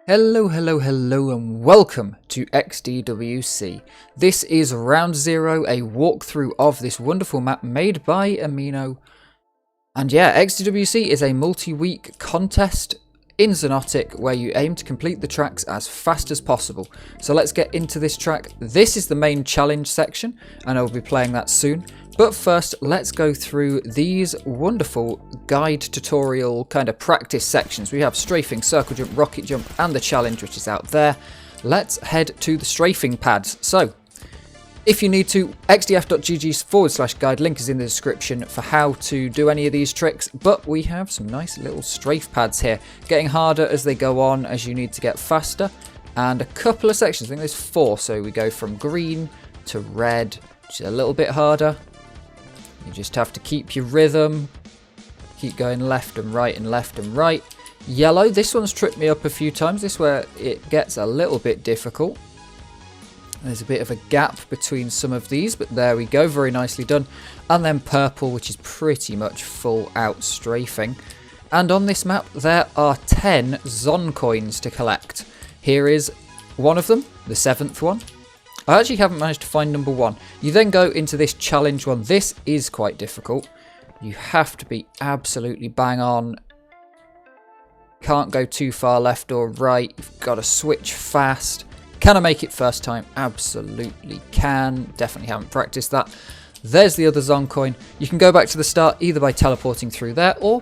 Hello and welcome to XDWC. This is round 0, a walkthrough of this wonderful map made by Amino. And yeah, XDWC is a multi-week contest in Xonotic where you aim to complete the tracks as fast as possible. So let's get into this track. This is the main challenge section and I'll be playing that soon. But first, let's go through these wonderful guide tutorial kind of practice sections. We have strafing, circle jump, rocket jump, and the challenge, which is out there. Let's head to the strafing pads. So, if you need to, xdf.gg/guide, link is in the description for how to do any of these tricks. But we have some nice little strafe pads here, getting harder as they go on, as you need to get faster. And a couple of sections, I think there's 4, so we go from green to red, which is a little bit harder. You just have to keep your rhythm, keep going left and right and left and right. Yellow, this one's tripped me up a few times. This is where it gets a little bit difficult. There's a bit of a gap between some of these, but there we go, very nicely done. And then purple, which is pretty much full out strafing. And on this map, there are 10 Xon coins to collect. Here is one of them, the 7th one. I actually haven't managed to find number 1. You then go into this challenge one. This is quite difficult. You have to be absolutely bang on. Can't go too far left or right. You've got to switch fast. Can I make it first time? Absolutely can. Definitely haven't practiced that. There's the other Xon coin. You can go back to the start either by teleporting through there or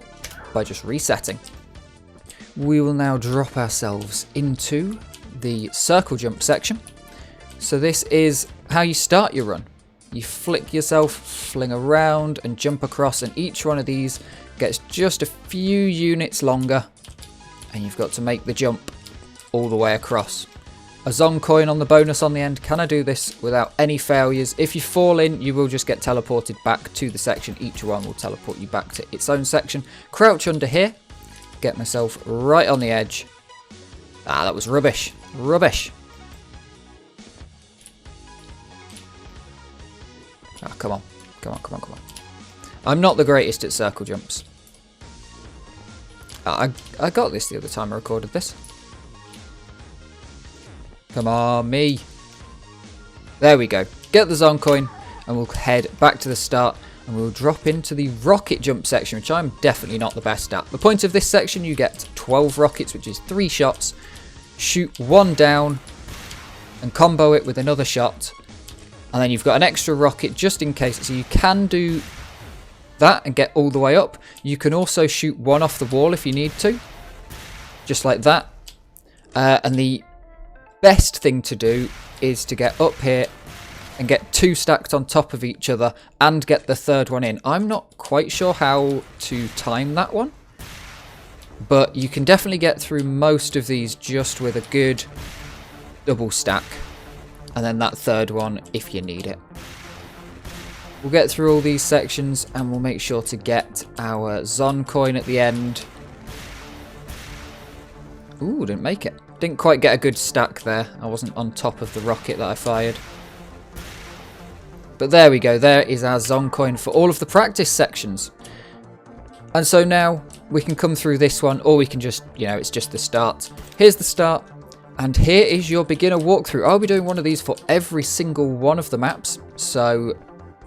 by just resetting. We will now drop ourselves into the circle jump section. So this is how you start your run. You flick yourself, fling around and jump across, and each one of these gets just a few units longer and you've got to make the jump all the way across. A Xon coin on the bonus on the end. Can I do this without any failures? If you fall in, you will just get teleported back to the section. Each one will teleport you back to its own section. Crouch under here. Get myself right on the edge. Ah, that was rubbish. Rubbish. Ah, come on. Come on, come on, come on. I'm not the greatest at circle jumps. I got this the other time I recorded this. Come on, me. There we go. Get the Xon coin and we'll head back to the start and we'll drop into the rocket jump section, which I'm definitely not the best at. The point of this section, you get 12 rockets, which is 3 shots. Shoot 1 down and combo it with another shot. And then you've got an extra rocket just in case. So you can do that and get all the way up. You can also shoot 1 off the wall if you need to. Just like that. And the best thing to do is to get up here and get 2 stacked on top of each other and get the 3rd one in. I'm not quite sure how to time that one. But you can definitely get through most of these just with a good double stack. And then that 3rd one if you need it. We'll get through all these sections and we'll make sure to get our Xon coin at the end. Ooh, didn't make it. Didn't quite get a good stack there. I wasn't on top of the rocket that I fired. But there we go. There is our Xon coin for all of the practice sections. And so now we can come through this one, or we can just, it's just the start. Here's the start. And here is your beginner walkthrough. I'll be doing one of these for every single one of the maps. So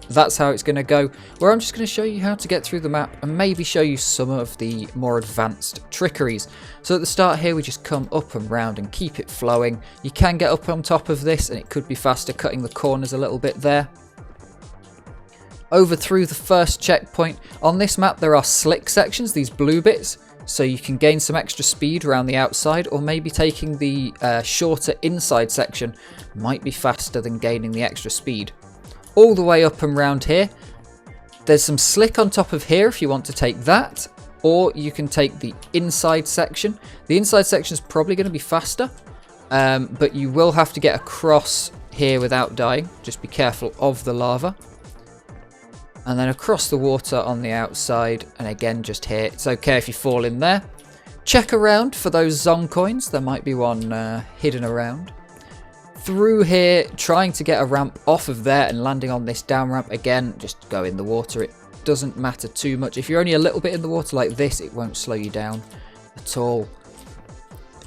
that's how it's going to go. Where I'm just going to show you how to get through the map and maybe show you some of the more advanced trickeries. So at the start here, we just come up and round and keep it flowing. You can get up on top of this and it could be faster, cutting the corners a little bit there. Over through the first checkpoint. On this map, there are slick sections, these blue bits. So you can gain some extra speed around the outside, or maybe taking the shorter inside section might be faster than gaining the extra speed. All the way up and round here, there's some slick on top of here if you want to take that, or you can take the inside section. The inside section is probably going to be faster, but you will have to get across here without dying. Just be careful of the lava. And then across the water on the outside, and again just here. It's okay if you fall in there. Check around for those Xon coins. There might be one hidden around. Through here, trying to get a ramp off of there and landing on this down ramp. Again, just go in the water. It doesn't matter too much. If you're only a little bit in the water like this, it won't slow you down at all.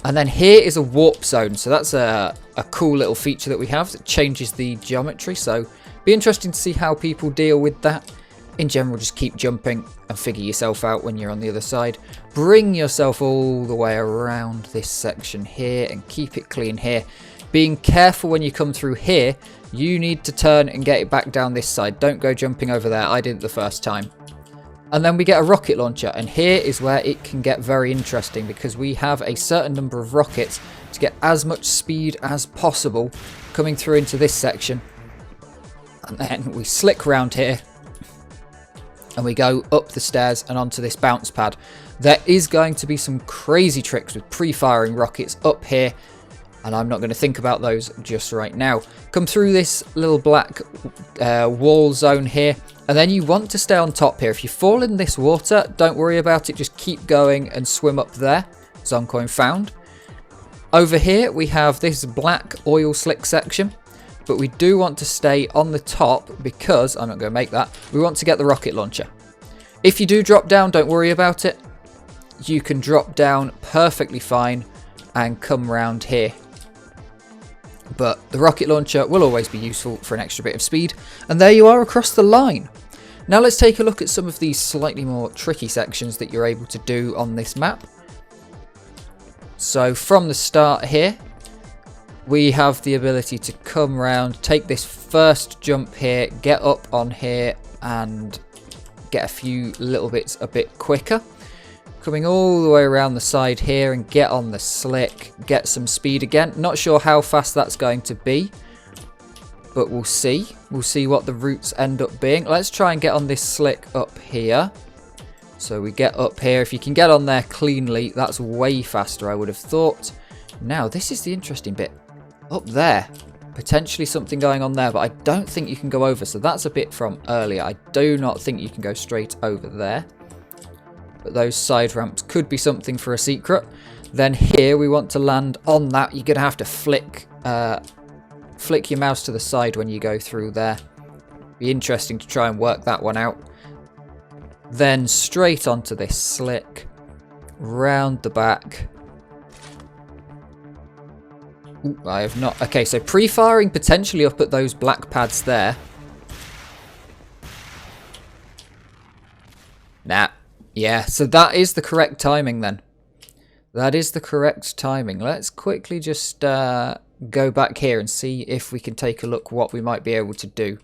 And then here is a warp zone. So that's a cool little feature that we have that changes the geometry. So be interesting to see how people deal with that. In general, just keep jumping and figure yourself out when you're on the other side. Bring yourself all the way around this section here and keep it clean here. Being careful when you come through here, you need to turn and get it back down this side. Don't go jumping over there. I did it the first time. And then we get a rocket launcher, and here is where it can get very interesting because we have a certain number of rockets to get as much speed as possible coming through into this section. And then we slick round here and we go up the stairs and onto this bounce pad. There is going to be some crazy tricks with pre-firing rockets up here, and I'm not going to think about those just right now. Come through this little black wall zone here, and then you want to stay on top here. If you fall in this water, don't worry about it. Just keep going and swim up there. Zone coin found. Over here, we have this black oil slick section, but we do want to stay on the top because, I'm not going to make that, we want to get the rocket launcher. If you do drop down, don't worry about it. You can drop down perfectly fine and come round here. But the rocket launcher will always be useful for an extra bit of speed. And there you are across the line. Now let's take a look at some of these slightly more tricky sections that you're able to do on this map. So from the start here, we have the ability to come round, take this first jump here, get up on here and get a few little bits a bit quicker. Coming all the way around the side here and get on the slick, get some speed again. Not sure how fast that's going to be, but we'll see. We'll see what the routes end up being. Let's try and get on this slick up here. So we get up here. If you can get on there cleanly, that's way faster, I would have thought. Now, this is the interesting bit. Up there, potentially something going on there, but I don't think you can go over. So that's a bit from earlier. I do not think you can go straight over there. But those side ramps could be something for a secret. Then here we want to land on that. You're going to have to flick your mouse to the side when you go through there. Be interesting to try and work that one out. Then straight onto this slick, round the back. Ooh, I have not. Okay, so pre-firing potentially up at those black pads there. Nah. Yeah, so that is the correct timing then. That is the correct timing. Let's quickly just go back here and see if we can take a look what we might be able to do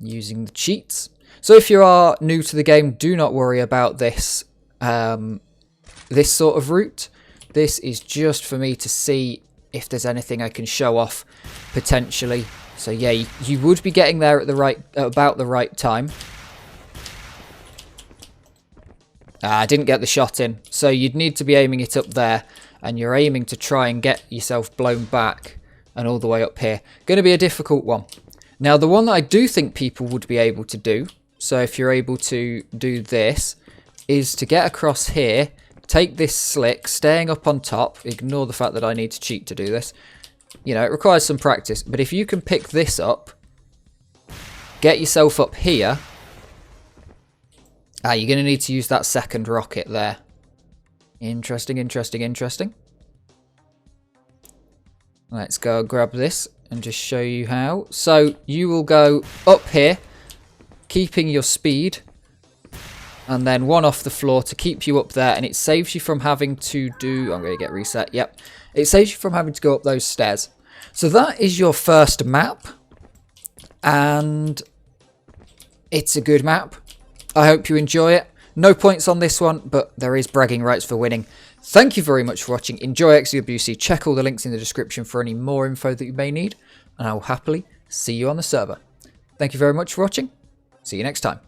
using the cheats. So if you are new to the game, do not worry about this this sort of route. This is just for me to see if there's anything I can show off potentially. So yeah, you would be getting there at about the right time. I didn't get the shot in, so you'd need to be aiming it up there, and you're aiming to try and get yourself blown back and all the way up here. Going to be a difficult one. Now, the one that I do think people would be able to do, so if you're able to do this, is to get across here, take this slick, staying up on top, ignore the fact that I need to cheat to do this. You know, it requires some practice, but if you can pick this up, get yourself up here, you're going to need to use that second rocket there. Interesting, interesting, interesting. Let's go grab this and just show you how. So you will go up here, keeping your speed, and then one off the floor to keep you up there, and it saves you from having to do... I'm going to get reset, yep. It saves you from having to go up those stairs. So that is your first map, and it's a good map. I hope you enjoy it. No points on this one, but there is bragging rights for winning. Thank you very much for watching. Enjoy XDWC. Check all the links in the description for any more info that you may need, and I will happily see you on the server. Thank you very much for watching. See you next time.